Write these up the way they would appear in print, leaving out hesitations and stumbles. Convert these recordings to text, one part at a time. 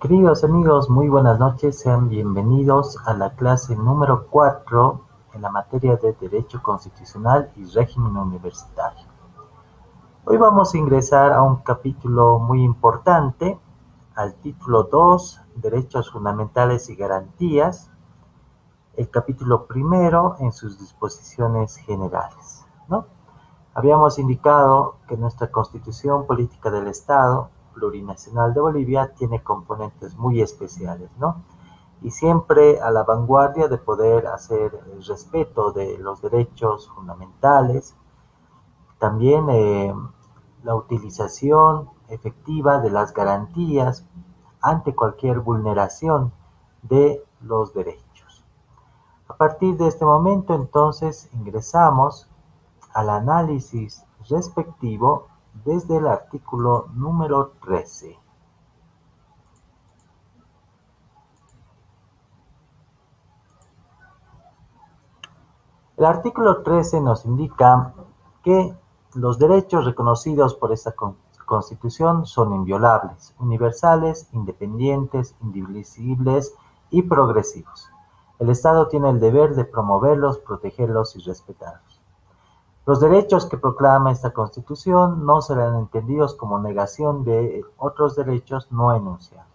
Queridos amigos, muy buenas noches. Sean bienvenidos a la clase número 4 en la materia de Derecho Constitucional y Régimen Universitario. Hoy vamos a ingresar a un capítulo muy importante, al título 2, Derechos Fundamentales y Garantías, el capítulo primero en sus disposiciones generales, ¿no? Habíamos indicado que nuestra Constitución Política del Estado Plurinacional de Bolivia tiene componentes muy especiales, ¿no? Y siempre a la vanguardia de poder hacer el respeto de los derechos fundamentales, también la utilización efectiva de las garantías ante cualquier vulneración de los derechos. A partir de este momento, entonces, ingresamos al análisis respectivo desde el artículo número 13. El artículo 13 nos indica que los derechos reconocidos por esta Constitución son inviolables, universales, independientes, indivisibles y progresivos. El Estado tiene el deber de promoverlos, protegerlos y respetarlos. Los derechos que proclama esta Constitución no serán entendidos como negación de otros derechos no enunciados.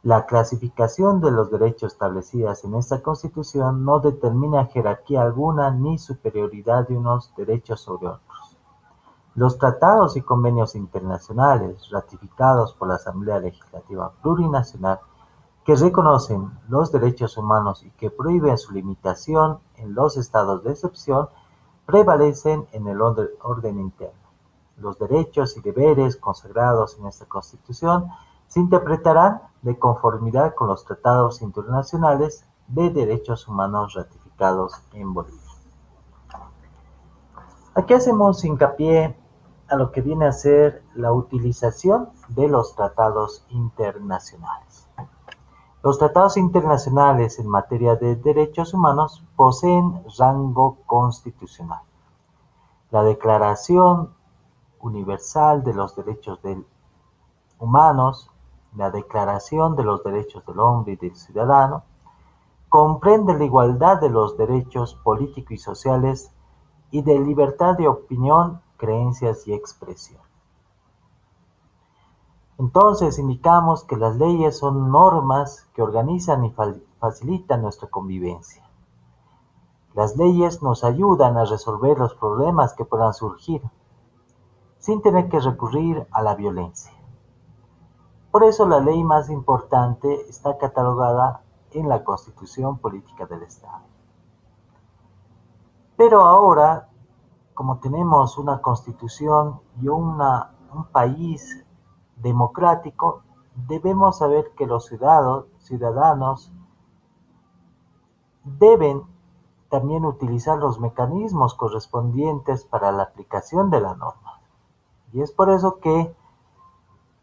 La clasificación de los derechos establecidas en esta Constitución no determina jerarquía alguna ni superioridad de unos derechos sobre otros. Los tratados y convenios internacionales ratificados por la Asamblea Legislativa Plurinacional que reconocen los derechos humanos y que prohíben su limitación en los estados de excepción prevalecen en el orden interno. Los derechos y deberes consagrados en esta Constitución se interpretarán de conformidad con los tratados internacionales de derechos humanos ratificados en Bolivia. Aquí hacemos hincapié a lo que viene a ser la utilización de los tratados internacionales. Los tratados internacionales en materia de derechos humanos poseen rango constitucional. La Declaración Universal de los Derechos Humanos, la Declaración de los Derechos del Hombre y del Ciudadano, comprende la igualdad de los derechos políticos y sociales y de libertad de opinión, creencias y expresión. Entonces indicamos que las leyes son normas que organizan y facilitan nuestra convivencia. Las leyes nos ayudan a resolver los problemas que puedan surgir, sin tener que recurrir a la violencia. Por eso la ley más importante está catalogada en la Constitución Política del Estado. Pero ahora, como tenemos una constitución y un país democrático, debemos saber que los ciudadanos deben también utilizar los mecanismos correspondientes para la aplicación de la norma. Y es por eso que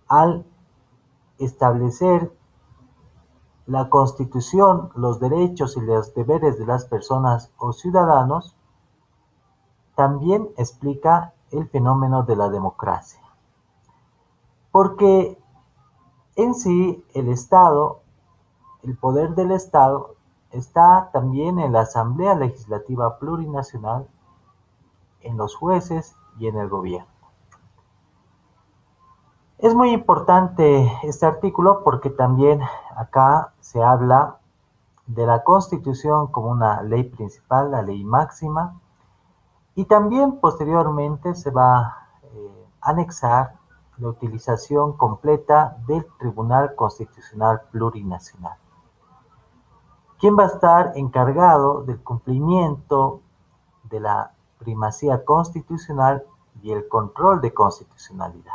al establecer la Constitución, los derechos y los deberes de las personas o ciudadanos, también explica el fenómeno de la democracia. Porque en sí el Estado, el poder del Estado, está también en la Asamblea Legislativa Plurinacional, en los jueces y en el gobierno. Es muy importante este artículo porque también acá se habla de la Constitución como una ley principal, la ley máxima, y también posteriormente se va a anexar la utilización completa del Tribunal Constitucional Plurinacional, quien va a estar encargado del cumplimiento de la primacía constitucional y el control de constitucionalidad.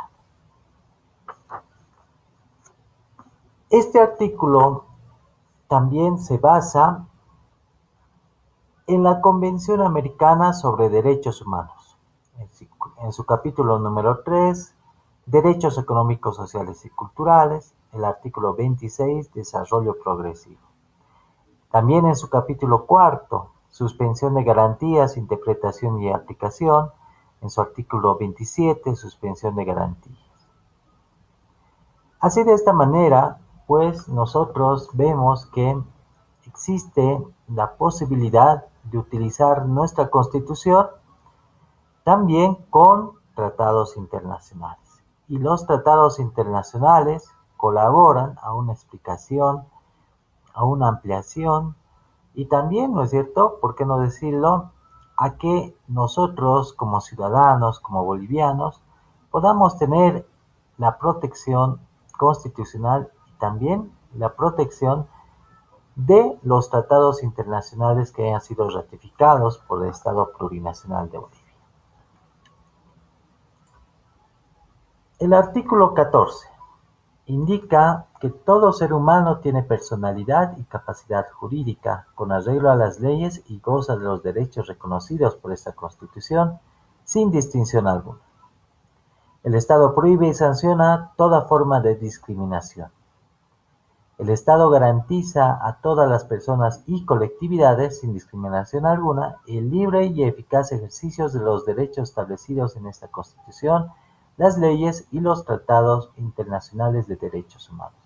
Este artículo también se basa en la Convención Americana sobre Derechos Humanos, en su capítulo número 3, Derechos Económicos, Sociales y Culturales, el artículo 26, Desarrollo Progresivo. También en su capítulo 4, Suspensión de Garantías, Interpretación y Aplicación, en su artículo 27, Suspensión de Garantías. Así de esta manera, pues nosotros vemos que existe la posibilidad de utilizar nuestra Constitución también con tratados internacionales. Y los tratados internacionales colaboran a una explicación, a una ampliación y también, ¿no es cierto?, ¿por qué no decirlo?, a que nosotros como ciudadanos, como bolivianos, podamos tener la protección constitucional y también la protección de los tratados internacionales que hayan sido ratificados por el Estado Plurinacional de Bolivia. El artículo 14 indica que todo ser humano tiene personalidad y capacidad jurídica, con arreglo a las leyes y goza de los derechos reconocidos por esta Constitución, sin distinción alguna. El Estado prohíbe y sanciona toda forma de discriminación. El Estado garantiza a todas las personas y colectividades, sin discriminación alguna, el libre y eficaz ejercicio de los derechos establecidos en esta Constitución, las leyes y los tratados internacionales de derechos humanos.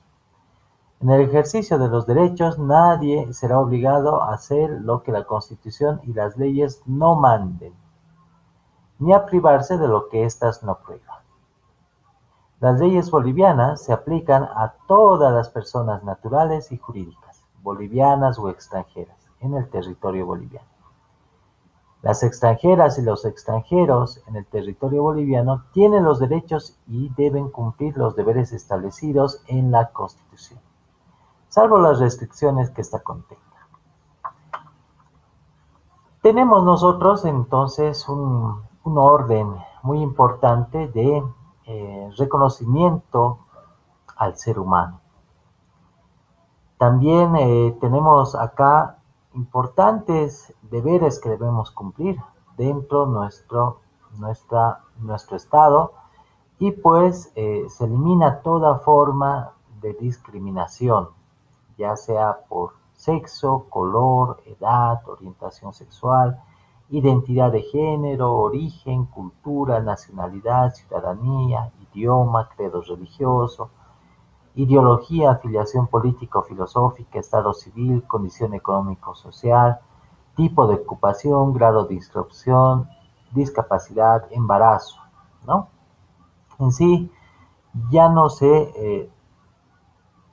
En el ejercicio de los derechos, nadie será obligado a hacer lo que la Constitución y las leyes no manden, ni a privarse de lo que éstas no prohíban. Las leyes bolivianas se aplican a todas las personas naturales y jurídicas, bolivianas o extranjeras, en el territorio boliviano. Las extranjeras y los extranjeros en el territorio boliviano tienen los derechos y deben cumplir los deberes establecidos en la Constitución, salvo las restricciones que ésta contenga. Tenemos nosotros entonces un orden muy importante de reconocimiento al ser humano. También tenemos acá importantes deberes que debemos cumplir dentro de nuestro Estado y pues se elimina toda forma de discriminación, ya sea por sexo, color, edad, orientación sexual, identidad de género, origen, cultura, nacionalidad, ciudadanía, idioma, credo religioso, ideología, afiliación político-filosófica, estado civil, condición económico-social, tipo de ocupación, grado de instrucción, discapacidad, embarazo, ¿no? En sí, ya no se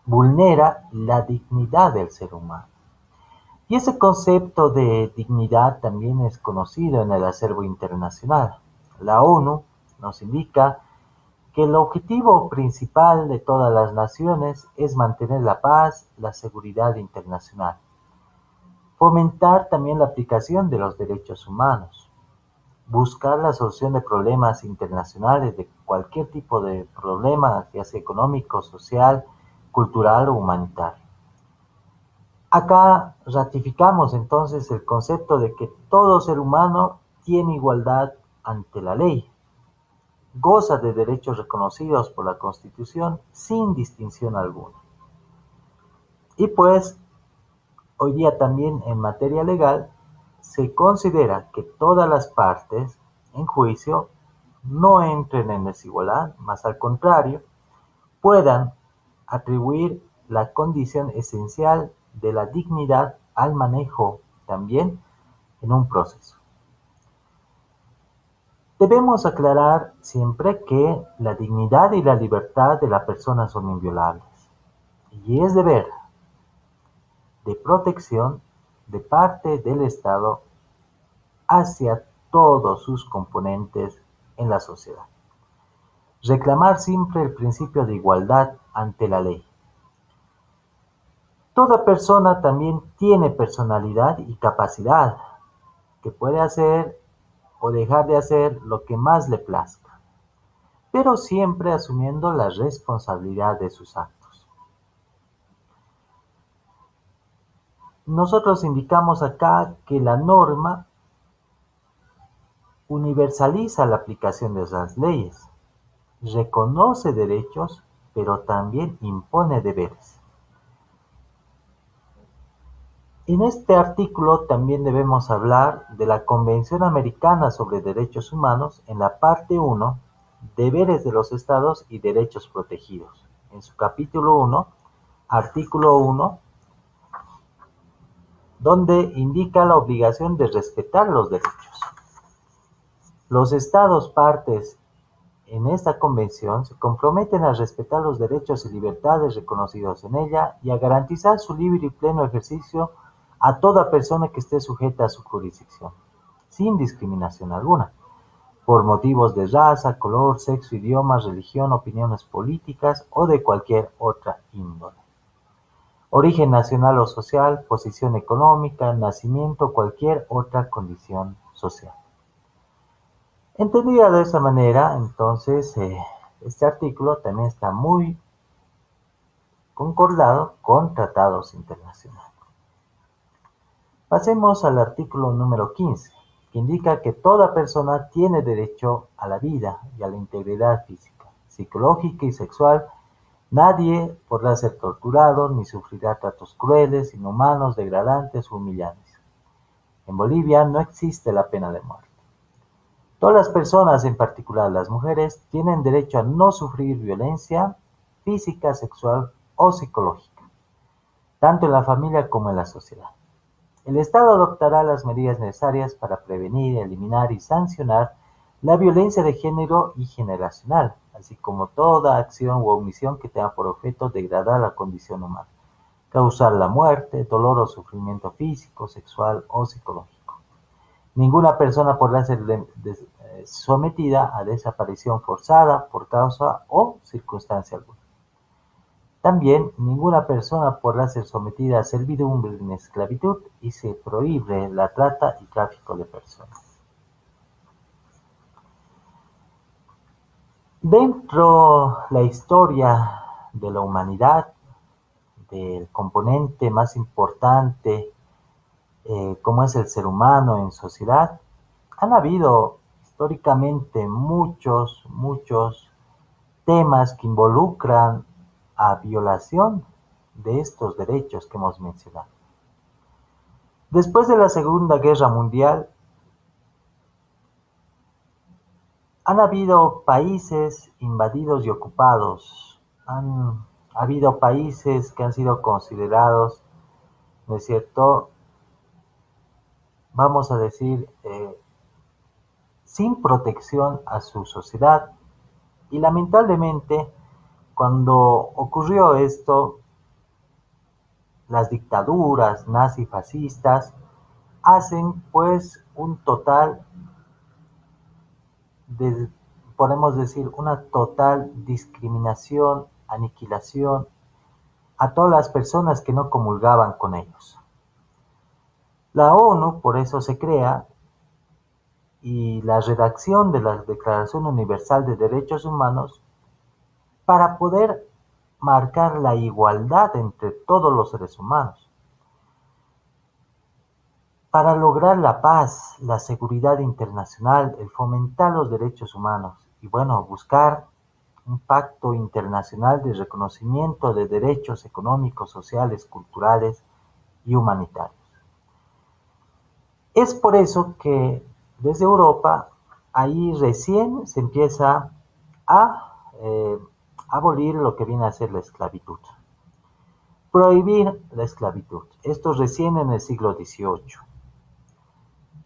vulnera la dignidad del ser humano. Y ese concepto de dignidad también es conocido en el acervo internacional. La ONU nos indica que el objetivo principal de todas las naciones es mantener la paz, la seguridad internacional, fomentar también la aplicación de los derechos humanos, buscar la solución de problemas internacionales, de cualquier tipo de problema, ya sea económico, social, cultural o humanitario. Acá ratificamos entonces el concepto de que todo ser humano tiene igualdad ante la ley, goza de derechos reconocidos por la Constitución sin distinción alguna. Y pues, hoy día también en materia legal, se considera que todas las partes en juicio no entren en desigualdad, más al contrario, puedan atribuir la condición esencial de la dignidad al manejo también en un proceso. Debemos aclarar siempre que la dignidad y la libertad de la persona son inviolables y es deber de protección de parte del Estado hacia todos sus componentes en la sociedad. Reclamar siempre el principio de igualdad ante la ley. Toda persona también tiene personalidad y capacidad, que puede hacer o dejar de hacer lo que más le plazca, pero siempre asumiendo la responsabilidad de sus actos. Nosotros indicamos acá que la norma universaliza la aplicación de las leyes, reconoce derechos, pero también impone deberes. En este artículo también debemos hablar de la Convención Americana sobre Derechos Humanos en la parte 1, deberes de los estados y derechos protegidos. en su capítulo 1, artículo 1, donde indica la obligación de respetar los derechos. Los estados partes en esta convención se comprometen a respetar los derechos y libertades reconocidos en ella y a garantizar su libre y pleno ejercicio a toda persona que esté sujeta a su jurisdicción, sin discriminación alguna, por motivos de raza, color, sexo, idioma, religión, opiniones políticas o de cualquier otra índole. Origen nacional o social, posición económica, nacimiento, cualquier otra condición social. Entendida de esa manera, entonces, este artículo también está muy concordado con tratados internacionales. Pasemos al artículo número 15, que indica que toda persona tiene derecho a la vida y a la integridad física, psicológica y sexual. Nadie podrá ser torturado ni sufrirá tratos crueles, inhumanos, degradantes o humillantes. En Bolivia no existe la pena de muerte. Todas las personas, en particular las mujeres, tienen derecho a no sufrir violencia física, sexual o psicológica, tanto en la familia como en la sociedad. El Estado adoptará las medidas necesarias para prevenir, eliminar y sancionar la violencia de género y generacional, así como toda acción u omisión que tenga por objeto degradar la condición humana, causar la muerte, dolor o sufrimiento físico, sexual o psicológico. Ninguna persona podrá ser sometida a desaparición forzada por causa o circunstancia alguna. También ninguna persona podrá ser sometida a servidumbre ni esclavitud y se prohíbe la trata y tráfico de personas. Dentro de la historia de la humanidad, del componente más importante como es el ser humano en sociedad, han habido históricamente muchos temas que involucran a violación de estos derechos que hemos mencionado. Después de la Segunda Guerra Mundial, han habido países invadidos y ocupados, han habido países que han sido considerados, ¿no es cierto?, vamos a decir, sin protección a su sociedad. Y lamentablemente, cuando ocurrió esto, las dictaduras nazifascistas hacen pues un total de, podemos decir, una total discriminación, aniquilación a todas las personas que no comulgaban con ellos. La ONU por eso se crea y la redacción de la Declaración Universal de Derechos Humanos para poder marcar la igualdad entre todos los seres humanos, para lograr la paz, la seguridad internacional, el fomentar los derechos humanos y bueno, buscar un pacto internacional de reconocimiento de derechos económicos, sociales, culturales y humanitarios. Es por eso que desde Europa, ahí recién se empieza a abolir lo que viene a ser la esclavitud. Prohibir la esclavitud. Esto recién en el siglo XVIII.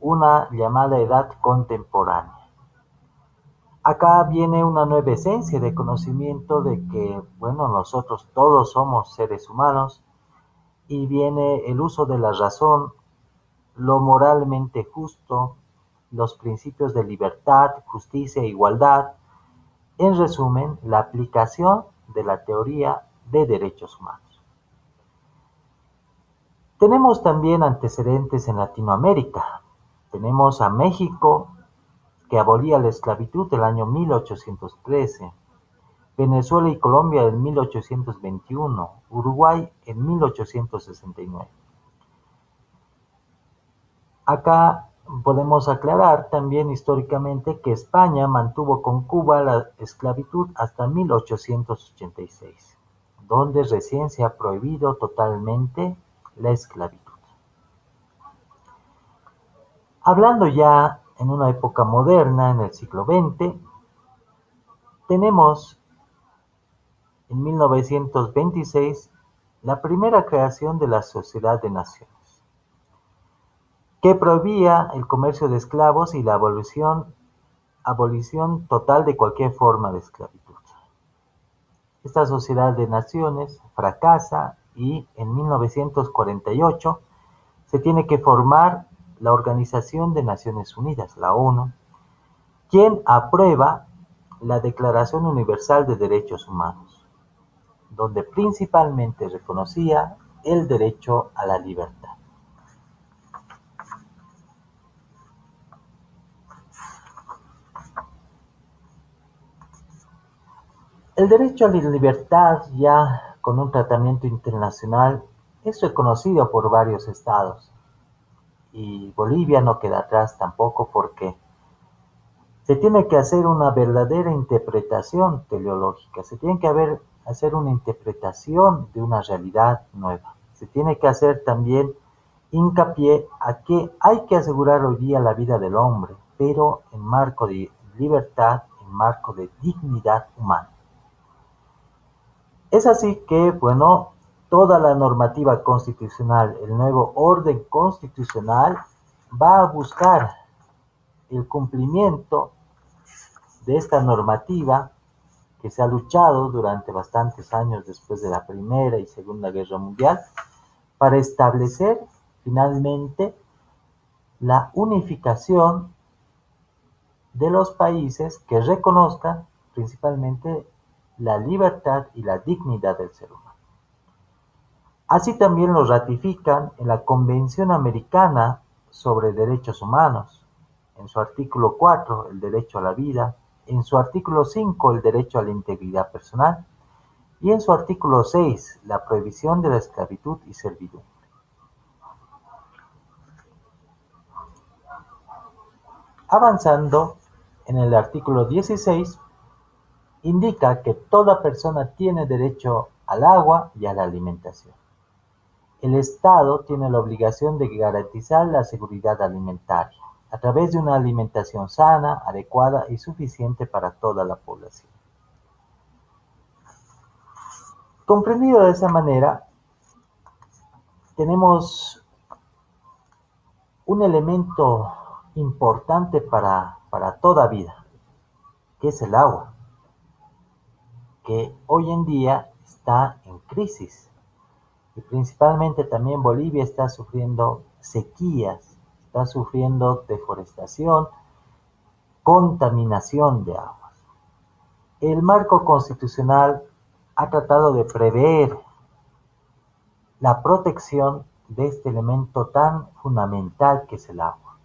Una llamada edad contemporánea. Acá viene una nueva esencia de conocimiento de que, bueno, nosotros todos somos seres humanos y viene el uso de la razón, lo moralmente justo, los principios de libertad, justicia e igualdad, en resumen, la aplicación de la teoría de derechos humanos. Tenemos también antecedentes en Latinoamérica. Tenemos a México, que abolía la esclavitud el año 1813, Venezuela y Colombia en 1821, Uruguay en 1869. Acá podemos aclarar también históricamente que España mantuvo con Cuba la esclavitud hasta 1886, donde recién se ha prohibido totalmente la esclavitud. Hablando ya en una época moderna, en el siglo XX, tenemos en 1926 la primera creación de la Sociedad de Naciones, que prohibía el comercio de esclavos y la abolición total de cualquier forma de esclavitud. Esta Sociedad de Naciones fracasa y en 1948 se tiene que formar la Organización de Naciones Unidas, la ONU, quien aprueba la Declaración Universal de Derechos Humanos, donde principalmente reconocía el derecho a la libertad. El derecho a la libertad, ya con un tratamiento internacional, es reconocido por varios estados y Bolivia no queda atrás tampoco porque se tiene que hacer una verdadera interpretación teleológica, se tiene que hacer una interpretación de una realidad nueva. Se tiene que hacer también hincapié a que hay que asegurar hoy día la vida del hombre, pero en marco de libertad, en marco de dignidad humana. Es así que, bueno, toda la normativa constitucional, el nuevo orden constitucional, va a buscar el cumplimiento de esta normativa que se ha luchado durante bastantes años después de la Primera y Segunda Guerra Mundial para establecer finalmente la unificación de los países que reconozcan principalmente la libertad y la dignidad del ser humano. Así también lo ratifican en la Convención Americana sobre Derechos Humanos, en su artículo 4, el derecho a la vida, en su artículo 5, el derecho a la integridad personal, y en su artículo 6, la prohibición de la esclavitud y servidumbre. Avanzando, en el artículo 16, indica que toda persona tiene derecho al agua y a la alimentación. El Estado tiene la obligación de garantizar la seguridad alimentaria a través de una alimentación sana, adecuada y suficiente para toda la población. Comprendido de esa manera, tenemos un elemento importante para toda vida, que es el agua, que hoy en día está en crisis. Y principalmente también Bolivia está sufriendo sequías, está sufriendo deforestación, contaminación de aguas. El marco constitucional ha tratado de prever la protección de este elemento tan fundamental que es el agua.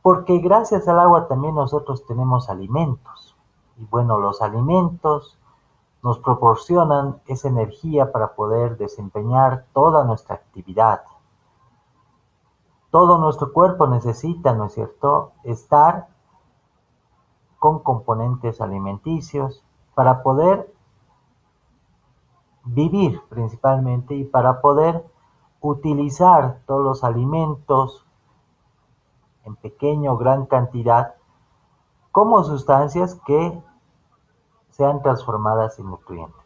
Porque gracias al agua también nosotros tenemos alimentos. Y bueno, los alimentos nos proporcionan esa energía para poder desempeñar toda nuestra actividad. Todo nuestro cuerpo necesita, ¿no es cierto?, estar con componentes alimenticios para poder vivir principalmente y para poder utilizar todos los alimentos en pequeña o gran cantidad como sustancias que sean transformadas en nutrientes.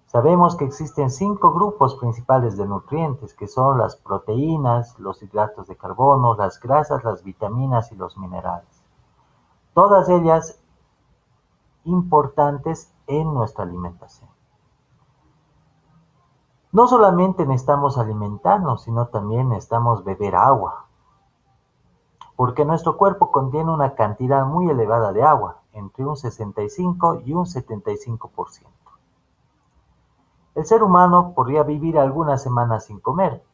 Sabemos que existen 5 grupos principales de nutrientes, que son las proteínas, los hidratos de carbono, las grasas, las vitaminas y los minerales. Todas ellas importantes en nuestra alimentación. No solamente necesitamos alimentarnos, sino también necesitamos beber agua, porque nuestro cuerpo contiene una cantidad muy elevada de agua, entre un 65 y un 75%. El ser humano podría vivir algunas semanas sin comer,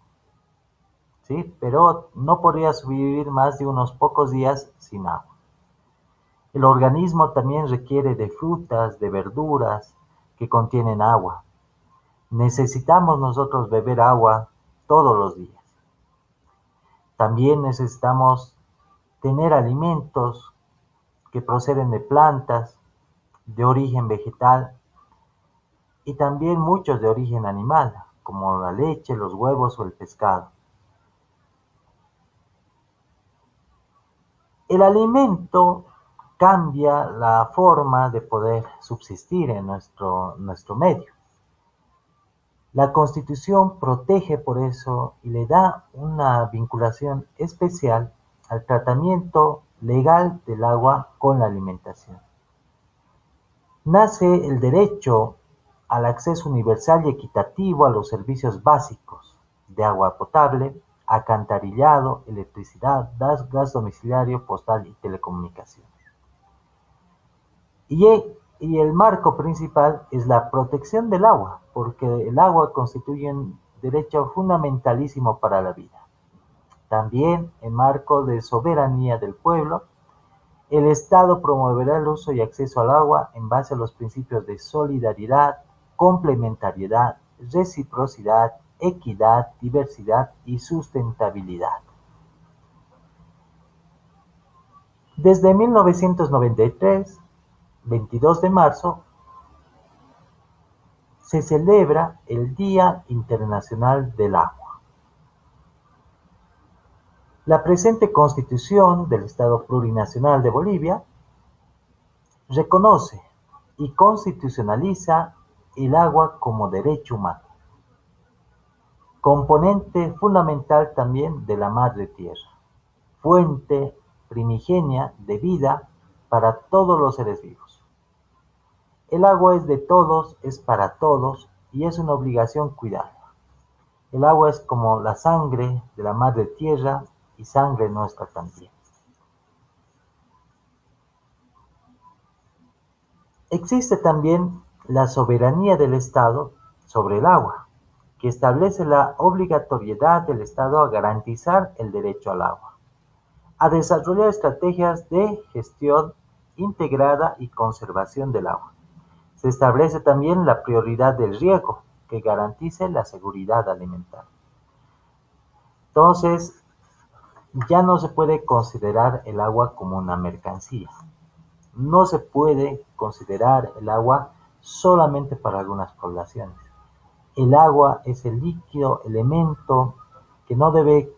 ¿sí?, pero no podría sobrevivir más de unos pocos días sin agua. El organismo también requiere de frutas, de verduras que contienen agua. Necesitamos nosotros beber agua todos los días. También necesitamos tener alimentos que proceden de plantas, de origen vegetal y también muchos de origen animal, como la leche, los huevos o el pescado. El alimento cambia la forma de poder subsistir en nuestro medio. La Constitución protege por eso y le da una vinculación especial al tratamiento legal del agua con la alimentación. Nace el derecho al acceso universal y equitativo a los servicios básicos de agua potable, alcantarillado, electricidad, gas domiciliario, postal y telecomunicaciones. Y el marco principal es la protección del agua, porque el agua constituye un derecho fundamentalísimo para la vida. También, en marco de soberanía del pueblo, el Estado promoverá el uso y acceso al agua en base a los principios de solidaridad, complementariedad, reciprocidad, equidad, diversidad y sustentabilidad. Desde 1993, 22 de marzo, se celebra el Día Internacional del Agua. La presente Constitución del Estado Plurinacional de Bolivia reconoce y constitucionaliza el agua como derecho humano, componente fundamental también de la madre tierra, fuente primigenia de vida para todos los seres vivos. El agua es de todos, es para todos y es una obligación cuidarla. El agua es como la sangre de la madre tierra y sangre nuestra también. Existe también la soberanía del Estado sobre el agua, que establece la obligatoriedad del Estado a garantizar el derecho al agua, a desarrollar estrategias de gestión integrada y conservación del agua. Se establece también la prioridad del riego, que garantice la seguridad alimentaria. Entonces, ya no se puede considerar el agua como una mercancía. No se puede considerar el agua solamente para algunas poblaciones. El agua es el líquido elemento que no debe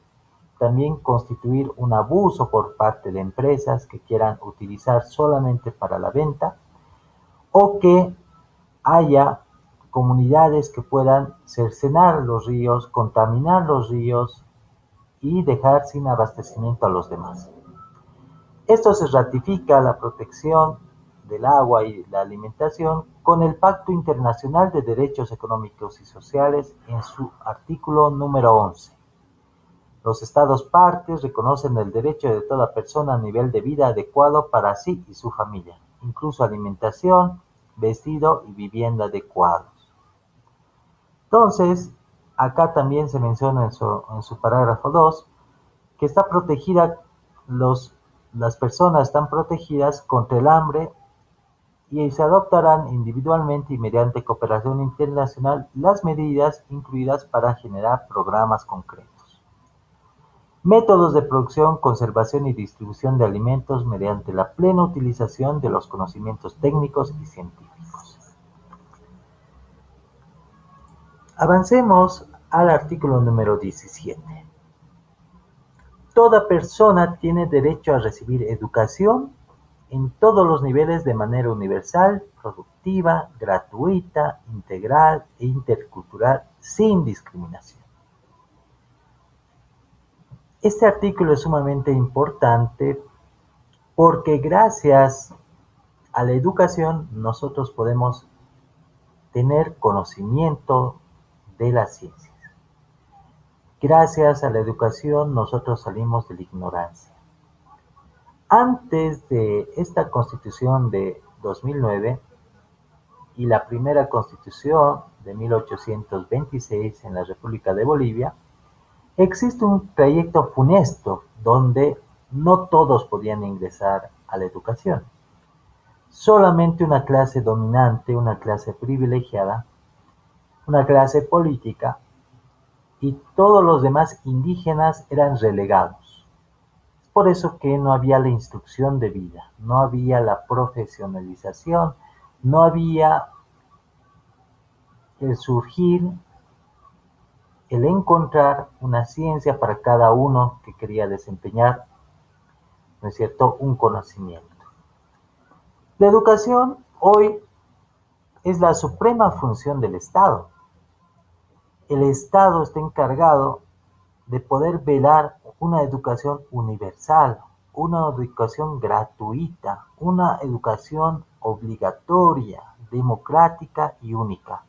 también constituir un abuso por parte de empresas que quieran utilizar solamente para la venta o que haya comunidades que puedan cercenar los ríos, contaminar los ríos y dejar sin abastecimiento a los demás. Esto se ratifica la protección del agua y la alimentación con el Pacto Internacional de Derechos Económicos y Sociales en su artículo número 11. Los Estados partes reconocen el derecho de toda persona a nivel de vida adecuado para sí y su familia, incluso alimentación, vestido y vivienda adecuados. Entonces, acá también se menciona en su parágrafo 2 que está protegida, las personas están protegidas contra el hambre y se adoptarán individualmente y mediante cooperación internacional las medidas incluidas para generar programas concretos. Métodos de producción, conservación y distribución de alimentos mediante la plena utilización de los conocimientos técnicos y científicos. Avancemos al artículo número 17. Toda persona tiene derecho a recibir educación en todos los niveles de manera universal, productiva, gratuita, integral e intercultural, sin discriminación. Este artículo es sumamente importante porque gracias a la educación nosotros podemos tener conocimiento de las ciencias. Gracias a la educación nosotros salimos de la ignorancia. Antes de esta Constitución de 2009 y la primera Constitución de 1826 en la República de Bolivia, existe un trayecto funesto donde no todos podían ingresar a la educación. Solamente una clase dominante, una clase privilegiada, una clase política y todos los demás indígenas eran relegados. Es por eso que no había la instrucción de vida, no había la profesionalización, no había el surgir, el encontrar una ciencia para cada uno que quería desempeñar, ¿no es cierto?, un conocimiento. La educación hoy es la suprema función del Estado. El Estado está encargado de poder velar una educación universal, una educación gratuita, una educación obligatoria, democrática y única.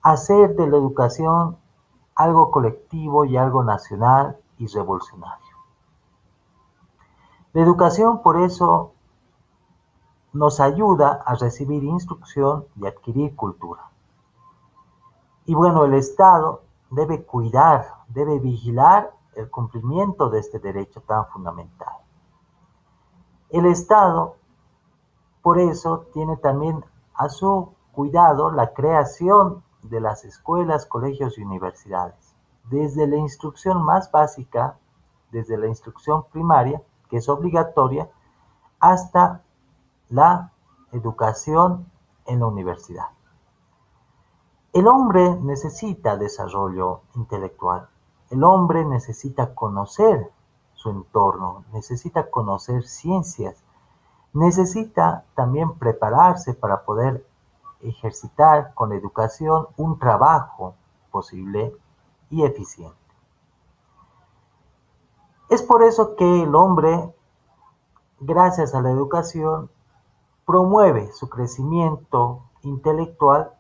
Hacer de la educación algo colectivo y algo nacional y revolucionario. La educación, por eso, nos ayuda a recibir instrucción y adquirir cultura. Y bueno, el Estado debe cuidar, debe vigilar el cumplimiento de este derecho tan fundamental. El Estado, por eso, tiene también a su cuidado la creación de las escuelas, colegios y universidades, desde la instrucción más básica, desde la instrucción primaria, que es obligatoria, hasta la educación en la universidad. El hombre necesita desarrollo intelectual. El hombre necesita conocer su entorno, necesita conocer ciencias, necesita también prepararse para poder ejercitar con educación un trabajo posible y eficiente. Es por eso que el hombre, gracias a la educación, promueve su crecimiento intelectual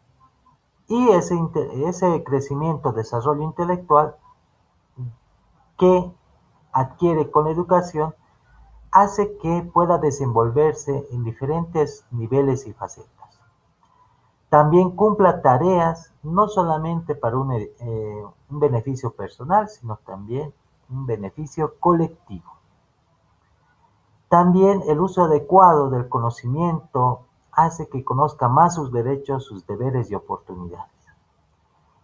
y ese crecimiento, desarrollo intelectual que adquiere con la educación hace que pueda desenvolverse en diferentes niveles y facetas. También cumpla tareas no solamente para un beneficio personal, sino también un beneficio colectivo. También el uso adecuado del conocimiento hace que conozca más sus derechos, sus deberes y oportunidades.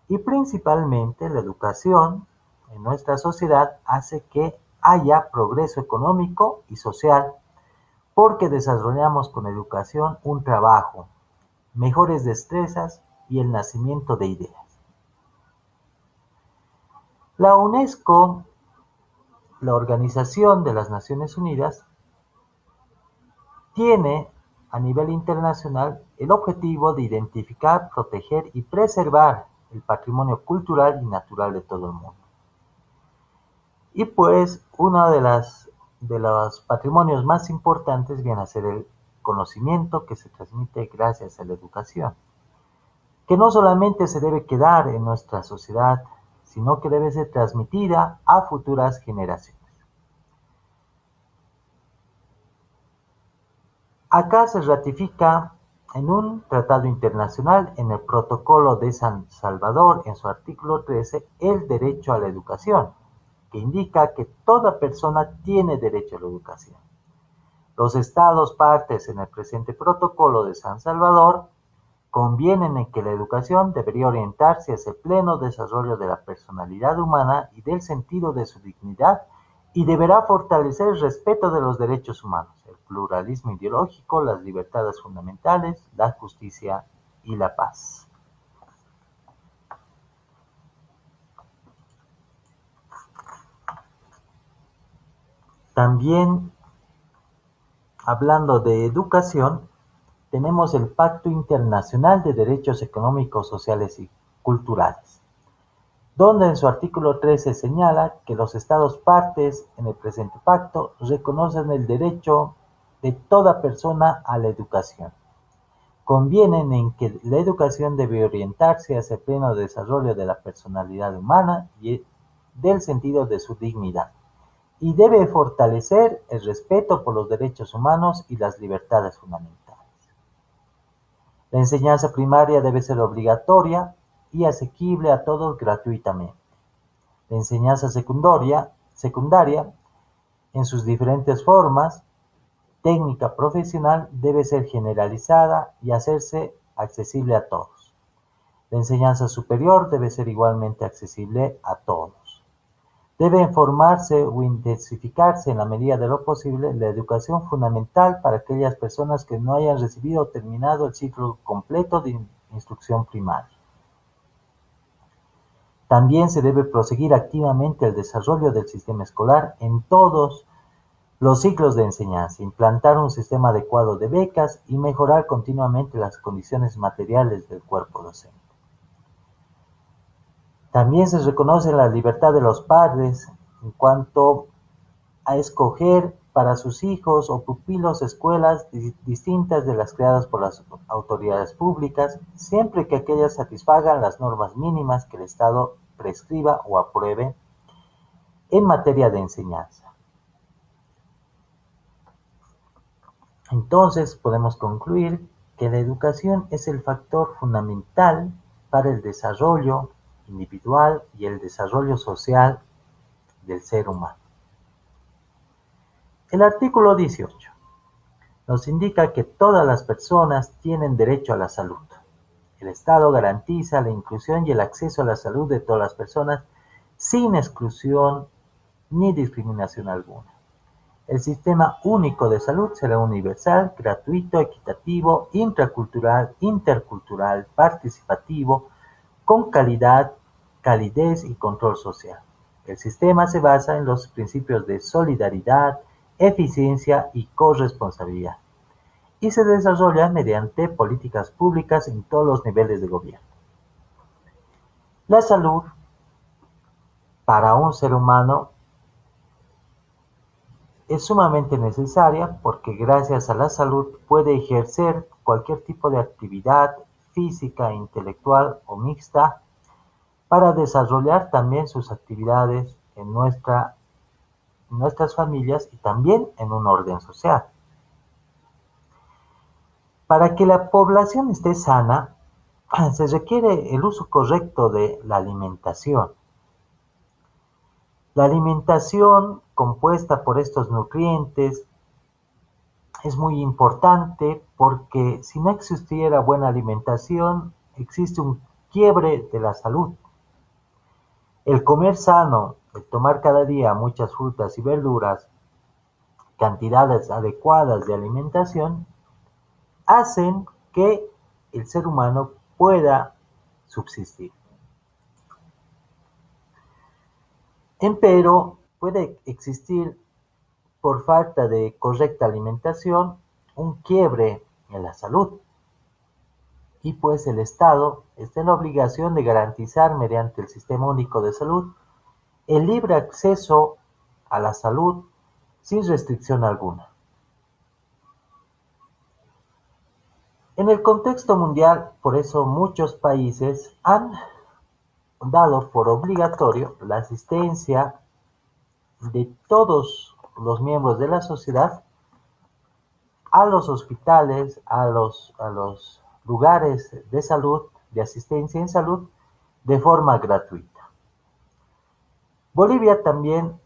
Y principalmente la educación en nuestra sociedad hace que haya progreso económico y social porque desarrollamos con educación un trabajo, mejores destrezas y el nacimiento de ideas. La UNESCO, la Organización de las Naciones Unidas, tiene a nivel internacional el objetivo de identificar, proteger y preservar el patrimonio cultural y natural de todo el mundo. Y pues uno de los patrimonios más importantes viene a ser el conocimiento que se transmite gracias a la educación, que no solamente se debe quedar en nuestra sociedad, sino que debe ser transmitida a futuras generaciones. Acá se ratifica en un tratado internacional, en el Protocolo de San Salvador, en su artículo 13, el derecho a la educación, que indica que toda persona tiene derecho a la educación. Los estados partes en el presente Protocolo de San Salvador convienen en que la educación debería orientarse hacia el pleno desarrollo de la personalidad humana y del sentido de su dignidad y deberá fortalecer el respeto de los derechos humanos, el pluralismo ideológico, las libertades fundamentales, la justicia y la paz. También, hablando de educación, tenemos el Pacto Internacional de Derechos Económicos, Sociales y Culturales, donde en su artículo 13 señala que los estados partes en el presente pacto reconocen el derecho de toda persona a la educación. Convienen en que la educación debe orientarse hacia el pleno desarrollo de la personalidad humana y del sentido de su dignidad, y debe fortalecer el respeto por los derechos humanos y las libertades fundamentales. La enseñanza primaria debe ser obligatoria y asequible a todos gratuitamente. La enseñanza secundaria, en sus diferentes formas, técnica profesional, debe ser generalizada y hacerse accesible a todos. La enseñanza superior debe ser igualmente accesible a todos. Debe formarse o intensificarse en la medida de lo posible la educación fundamental para aquellas personas que no hayan recibido o terminado el ciclo completo de instrucción primaria. También se debe proseguir activamente el desarrollo del sistema escolar en todos los ciclos de enseñanza, implantar un sistema adecuado de becas y mejorar continuamente las condiciones materiales del cuerpo docente. También se reconoce la libertad de los padres en cuanto a escoger para sus hijos o pupilos escuelas distintas de las creadas por las autoridades públicas, siempre que aquellas satisfagan las normas mínimas que el Estado prescriba o apruebe en materia de enseñanza. Entonces podemos concluir que la educación es el factor fundamental para el desarrollo individual y el desarrollo social del ser humano. El artículo 18 nos indica que todas las personas tienen derecho a la salud. El Estado garantiza la inclusión y el acceso a la salud de todas las personas sin exclusión ni discriminación alguna. El sistema único de salud será universal, gratuito, equitativo, intracultural, intercultural, participativo, con calidad, calidez y control social. El sistema se basa en los principios de solidaridad, eficiencia y corresponsabilidad, y se desarrolla mediante políticas públicas en todos los niveles de gobierno. La salud para un ser humano es sumamente necesaria porque gracias a la salud puede ejercer cualquier tipo de actividad física, intelectual o mixta para desarrollar también sus actividades en nuestras familias y también en un orden social. Para que la población esté sana, se requiere el uso correcto de la alimentación. La alimentación compuesta por estos nutrientes es muy importante porque si no existiera buena alimentación, existe un quiebre de la salud. El comer sano, el tomar cada día muchas frutas y verduras, cantidades adecuadas de alimentación, hacen que el ser humano pueda subsistir. Empero, puede existir, por falta de correcta alimentación, un quiebre en la salud. Y pues el Estado está en la obligación de garantizar mediante el Sistema Único de Salud el libre acceso a la salud sin restricción alguna. En el contexto mundial, por eso muchos países han dado por obligatorio la asistencia de todos los miembros de la sociedad a los hospitales, a los lugares de salud, de asistencia en salud, de forma gratuita. Bolivia también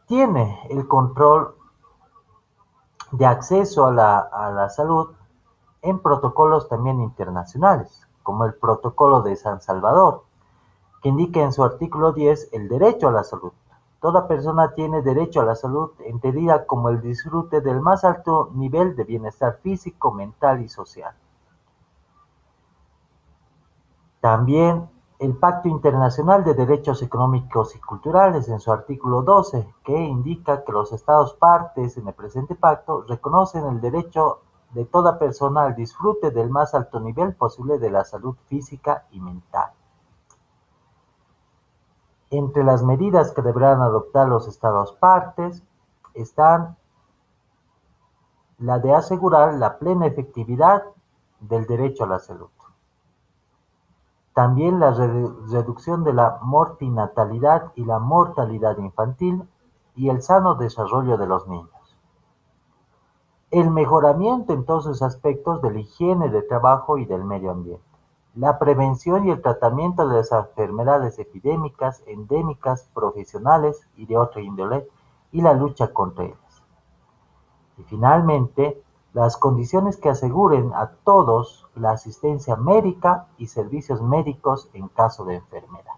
tiene el control de acceso a la salud en protocolos también internacionales, como el Protocolo de San Salvador, que indica en su artículo 10 el derecho a la salud. Toda persona tiene derecho a la salud, entendida como el disfrute del más alto nivel de bienestar físico, mental y social. También el Pacto Internacional de Derechos Económicos y Culturales, en su artículo 12, que indica que los Estados partes en el presente pacto reconocen el derecho de toda persona al disfrute del más alto nivel posible de la salud física y mental. Entre las medidas que deberán adoptar los Estados partes están la de asegurar la plena efectividad del derecho a la salud. También la reducción de la mortinatalidad y la mortalidad infantil y el sano desarrollo de los niños. El mejoramiento en todos sus aspectos de la higiene de trabajo y del medio ambiente. La prevención y el tratamiento de las enfermedades epidémicas, endémicas, profesionales y de otra índole, y la lucha contra ellas. Y finalmente, las condiciones que aseguren a todos la asistencia médica y servicios médicos en caso de enfermedad.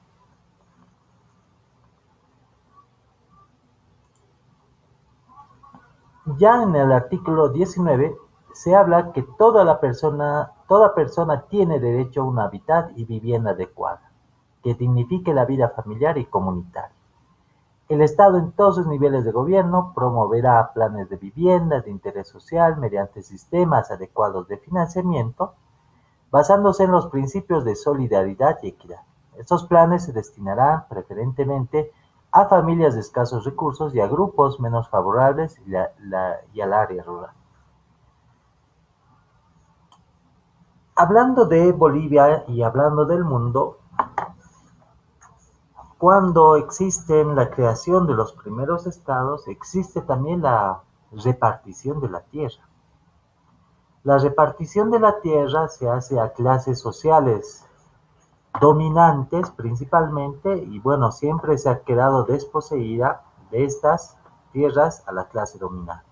Ya en el artículo 19 se habla que toda persona tiene derecho a un hábitat y vivienda adecuada, que dignifique la vida familiar y comunitaria. El Estado en todos sus niveles de gobierno promoverá planes de vivienda de interés social mediante sistemas adecuados de financiamiento, basándose en los principios de solidaridad y equidad. Estos planes se destinarán preferentemente a familias de escasos recursos y a grupos menos favorables y al área rural. Hablando de Bolivia y hablando del mundo, cuando existe la creación de los primeros estados, existe también la repartición de la tierra. La repartición de la tierra se hace a clases sociales dominantes principalmente y bueno, siempre se ha quedado desposeída de estas tierras a la clase dominante.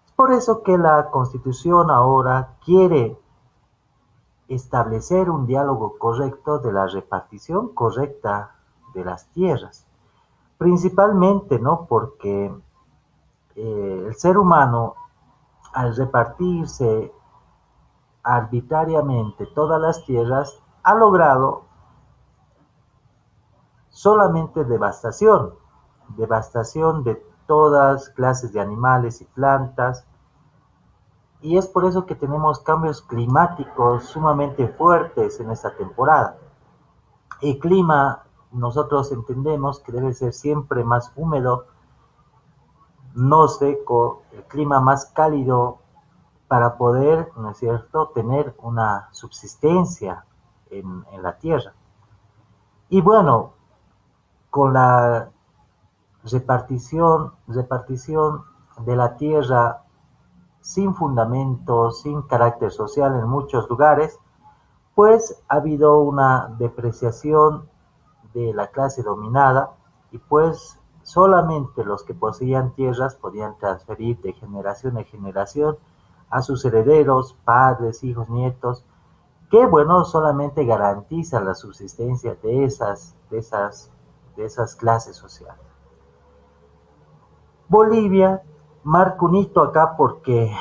Es por eso que la Constitución ahora quiere establecer un diálogo correcto de la repartición correcta de las tierras. Principalmente, ¿no? Porque el ser humano, al repartirse arbitrariamente todas las tierras, ha logrado solamente devastación, devastación de todas clases de animales y plantas, y es por eso que tenemos cambios climáticos sumamente fuertes en esta temporada. El clima, nosotros entendemos que debe ser siempre más húmedo, no seco, el clima más cálido para poder, ¿no es cierto?, tener una subsistencia en la tierra. Y bueno, con la repartición de la tierra sin fundamento, sin carácter social en muchos lugares, pues ha habido una depreciación de la clase dominada y pues solamente los que poseían tierras podían transferir de generación en generación a sus herederos, padres, hijos, nietos, que bueno, solamente garantiza la subsistencia de esas clases sociales. Bolivia marca un hito acá porque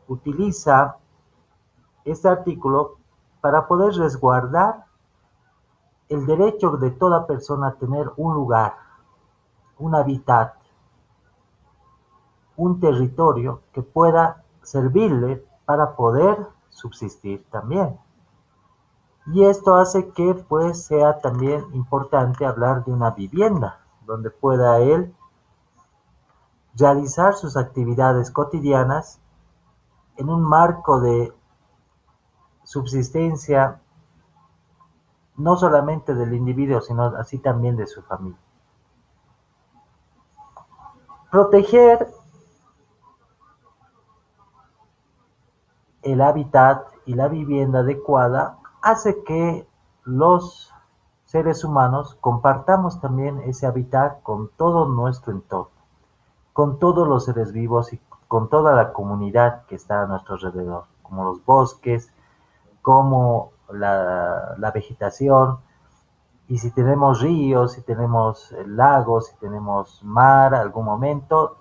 utiliza este artículo para poder resguardar el derecho de toda persona a tener un lugar, un hábitat, un territorio que pueda servirle para poder subsistir también. Y esto hace que pues sea también importante hablar de una vivienda donde pueda él realizar sus actividades cotidianas en un marco de subsistencia no solamente del individuo, sino así también de su familia. Proteger el hábitat y la vivienda adecuada hace que los seres humanos compartamos también ese hábitat con todo nuestro entorno, con todos los seres vivos y con toda la comunidad que está a nuestro alrededor, como los bosques, como la vegetación, y si tenemos ríos, si tenemos lagos, si tenemos mar, algún momento,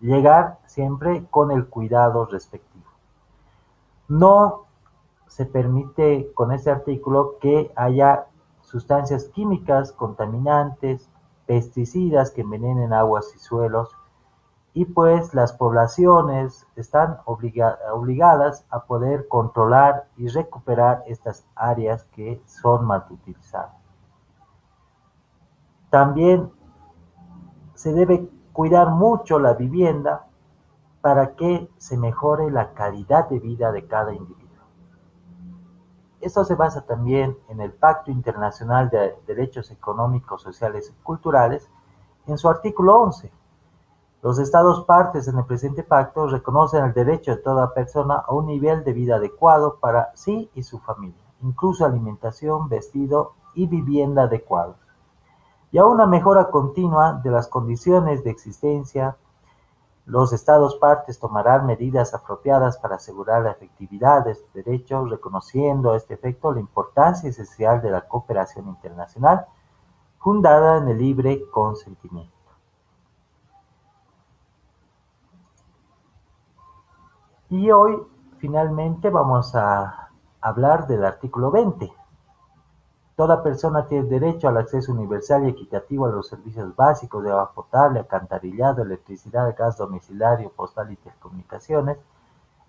llegar siempre con el cuidado respectivo. No se permite con este artículo que haya sustancias químicas contaminantes, pesticidas que envenenen aguas y suelos, y pues las poblaciones están obligadas a poder controlar y recuperar estas áreas que son mal utilizadas. También se debe cuidar mucho la vivienda para que se mejore la calidad de vida de cada individuo. Esto se basa también en el Pacto Internacional de Derechos Económicos, Sociales y Culturales, en su artículo 11. Los Estados partes en el presente pacto reconocen el derecho de toda persona a un nivel de vida adecuado para sí y su familia, incluso alimentación, vestido y vivienda adecuados, y a una mejora continua de las condiciones de existencia. Los Estados partes tomarán medidas apropiadas para asegurar la efectividad de estos derechos, reconociendo a este efecto la importancia esencial de la cooperación internacional fundada en el libre consentimiento. Y hoy finalmente vamos a hablar del artículo 20. Toda persona tiene derecho al acceso universal y equitativo a los servicios básicos de agua potable, alcantarillado, electricidad, gas domiciliario, postal y telecomunicaciones.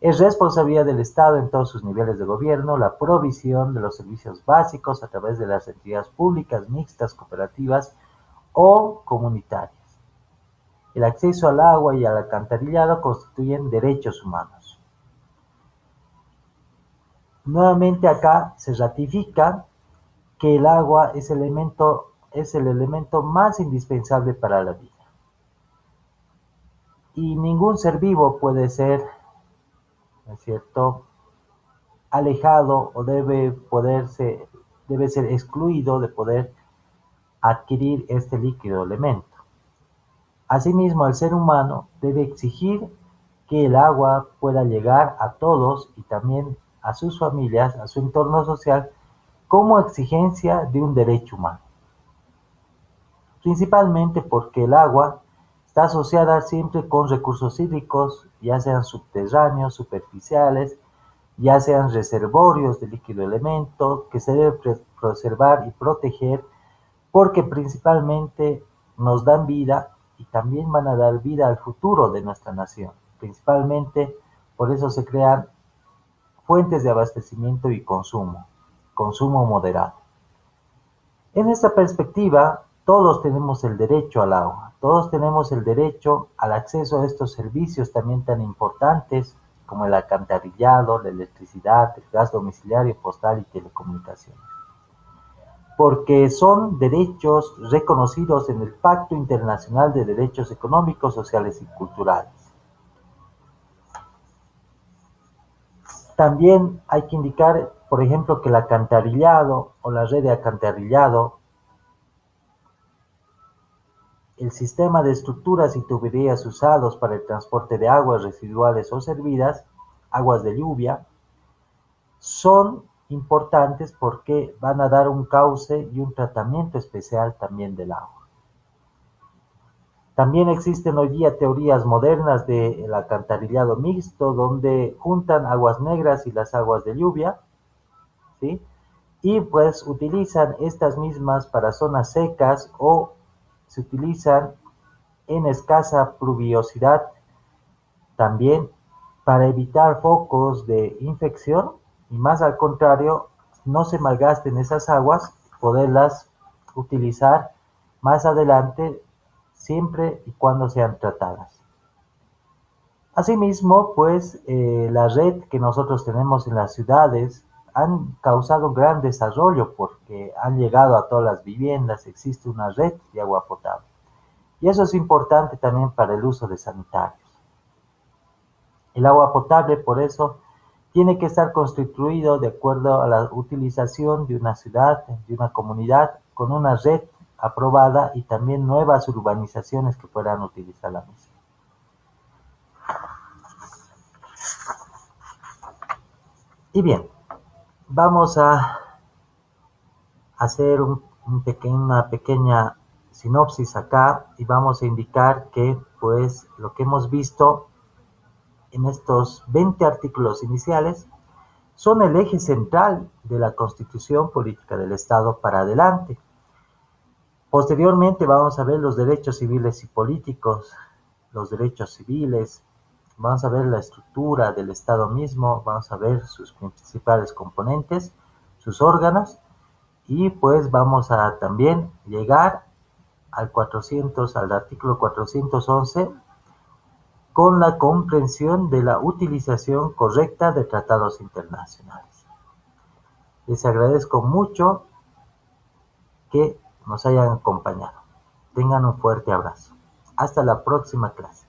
Es responsabilidad del Estado en todos sus niveles de gobierno la provisión de los servicios básicos a través de las entidades públicas, mixtas, cooperativas o comunitarias. El acceso al agua y al alcantarillado constituyen derechos humanos. Nuevamente acá se ratifica que el agua es el elemento más indispensable para la vida. Y ningún ser vivo puede ser, ¿no es cierto?, alejado o debe ser excluido de poder adquirir este líquido elemento. Asimismo, el ser humano debe exigir que el agua pueda llegar a todos y también a sus familias, a su entorno social, como exigencia de un derecho humano. Principalmente porque el agua está asociada siempre con recursos hídricos, ya sean subterráneos, superficiales, ya sean reservorios de líquido elemento, que se debe preservar y proteger porque principalmente nos dan vida y también van a dar vida al futuro de nuestra nación. Principalmente por eso se crean fuentes de abastecimiento y consumo moderado. En esta perspectiva, todos tenemos el derecho al agua, todos tenemos el derecho al acceso a estos servicios también tan importantes como el alcantarillado, la electricidad, el gas domiciliario, postal y telecomunicaciones, porque son derechos reconocidos en el Pacto Internacional de Derechos Económicos, Sociales y Culturales. También hay que indicar, por ejemplo, que el alcantarillado o la red de alcantarillado, el sistema de estructuras y tuberías usados para el transporte de aguas residuales o servidas, aguas de lluvia, son importantes porque van a dar un cauce y un tratamiento especial también del agua. También existen hoy día teorías modernas del alcantarillado mixto, donde juntan aguas negras y las aguas de lluvia, ¿sí? Y pues utilizan estas mismas para zonas secas o se utilizan en escasa pluviosidad también para evitar focos de infección y más al contrario, no se malgasten esas aguas, poderlas utilizar más adelante siempre y cuando sean tratadas. Asimismo, pues la red que nosotros tenemos en las ciudades han causado un gran desarrollo porque han llegado a todas las viviendas, existe una red de agua potable. Y eso es importante también para el uso de sanitarios. El agua potable, por eso, tiene que estar constituido de acuerdo a la utilización de una ciudad, de una comunidad, con una red aprobada y también nuevas urbanizaciones que puedan utilizar la misma. Y bien, vamos a hacer una pequeña sinopsis acá y vamos a indicar que pues lo que hemos visto en estos 20 artículos iniciales son el eje central de la Constitución Política del Estado para adelante. Posteriormente vamos a ver los derechos civiles y políticos, los derechos civiles, vamos a ver la estructura del Estado mismo, vamos a ver sus principales componentes, sus órganos, y pues vamos a también llegar al artículo 411, con la comprensión de la utilización correcta de tratados internacionales. Les agradezco mucho que nos hayan acompañado. Tengan un fuerte abrazo. Hasta la próxima clase.